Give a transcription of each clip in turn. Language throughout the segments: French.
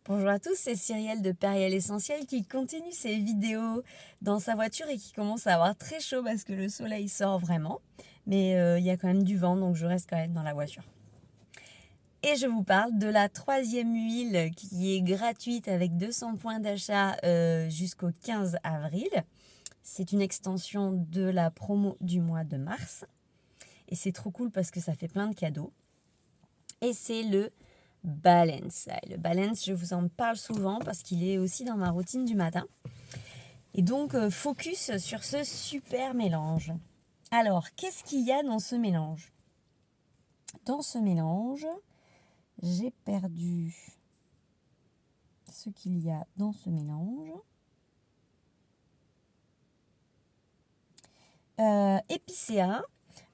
Bonjour à tous, c'est Cyrielle de Periel Essentiel qui continue ses vidéos dans sa voiture et qui commence à avoir très chaud parce que le soleil sort vraiment. Mais il y a quand même du vent, donc je reste quand même dans la voiture. Et je vous parle de la troisième huile qui est gratuite avec 200 points d'achat jusqu'au 15 avril. C'est une extension de la promo du mois de mars. Et c'est trop cool parce que ça fait plein de cadeaux. Et c'est le Balance. Le Balance, je vous en parle souvent parce qu'il est aussi dans ma routine du matin. Et donc, focus sur ce super mélange. Alors, qu'est-ce qu'il y a dans ce mélange? Dans ce mélange, j'ai perdu ce qu'il y a dans ce mélange. Épicéa,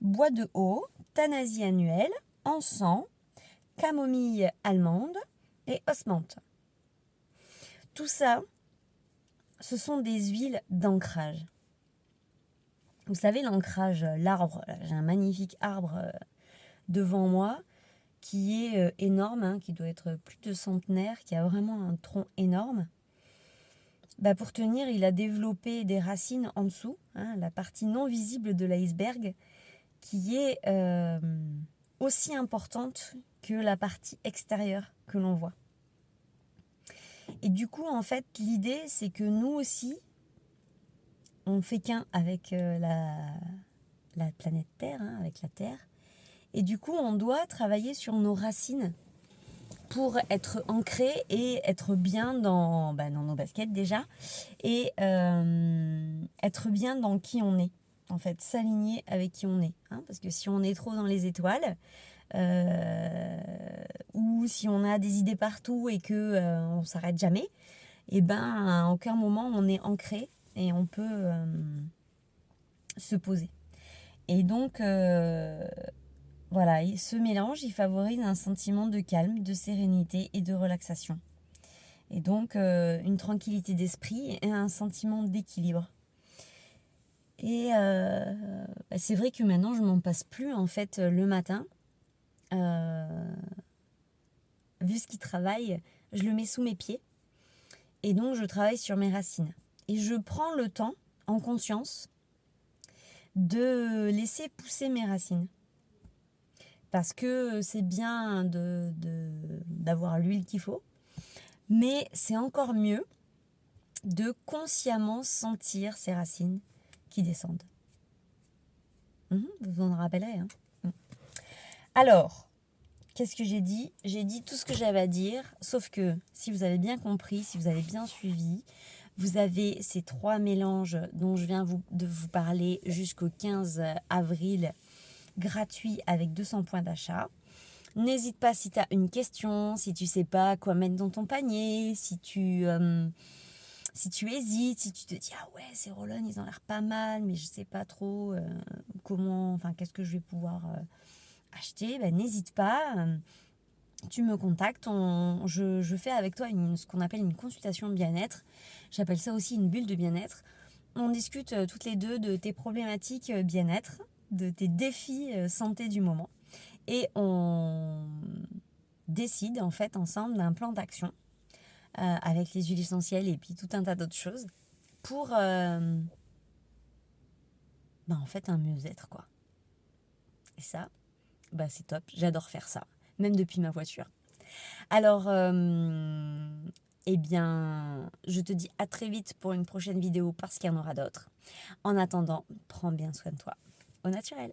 bois de haut, thanasie annuelle, encens, camomille allemande et osmante. Tout ça, ce sont des huiles d'ancrage. Vous savez, l'ancrage, l'arbre, j'ai un magnifique arbre devant moi qui est énorme, hein, qui doit être plus de centenaire, qui a vraiment un tronc énorme. Pour tenir, il a développé des racines en dessous, hein, la partie non visible de l'iceberg, qui est aussi importante que la partie extérieure que l'on voit. Et du coup, en fait, l'idée, c'est que nous aussi, on fait qu'un avec la planète Terre, hein, avec la Terre. Et du coup, on doit travailler sur nos racines pour être ancré et être bien dans nos baskets déjà. Et être bien dans qui on est. En fait, s'aligner avec qui on est. Hein, parce que si on est trop dans les étoiles, ou si on a des idées partout et que on s'arrête jamais, et à aucun moment on est ancré et on peut se poser. Et donc, voilà, ce mélange, il favorise un sentiment de calme, de sérénité et de relaxation. Et donc, une tranquillité d'esprit et un sentiment d'équilibre. Et c'est vrai que maintenant, je m'en passe plus, en fait, le matin. Vu ce qu'il travaille, je le mets sous mes pieds. Et donc, je travaille sur mes racines. Et je prends le temps, en conscience, de laisser pousser mes racines. Parce que c'est bien d'avoir l'huile qu'il faut. Mais c'est encore mieux de consciemment sentir ces racines qui descendent. Vous vous en rappellerez. Hein. Alors, qu'est-ce que j'ai dit? J'ai dit tout ce que j'avais à dire, sauf que si vous avez bien compris, si vous avez bien suivi, vous avez ces 3 mélanges dont je viens de vous parler jusqu'au 15 avril, gratuits avec 200 points d'achat. N'hésite pas si tu as une question, si tu sais pas quoi mettre dans ton panier, si tu hésites, si tu te dis ah ouais ces roll-on ils ont l'air pas mal mais je sais pas trop qu'est-ce que je vais pouvoir acheter, n'hésite pas, tu me contactes, je fais avec toi ce qu'on appelle une consultation bien-être, j'appelle ça aussi une bulle de bien-être. On discute toutes les deux de tes problématiques bien-être, de tes défis santé du moment et on décide en fait ensemble d'un plan d'action avec les huiles essentielles et puis tout un tas d'autres choses pour en fait un mieux-être quoi. Et ça, c'est top, j'adore faire ça, même depuis ma voiture. Alors, je te dis à très vite pour une prochaine vidéo parce qu'il y en aura d'autres. En attendant, prends bien soin de toi, au naturel.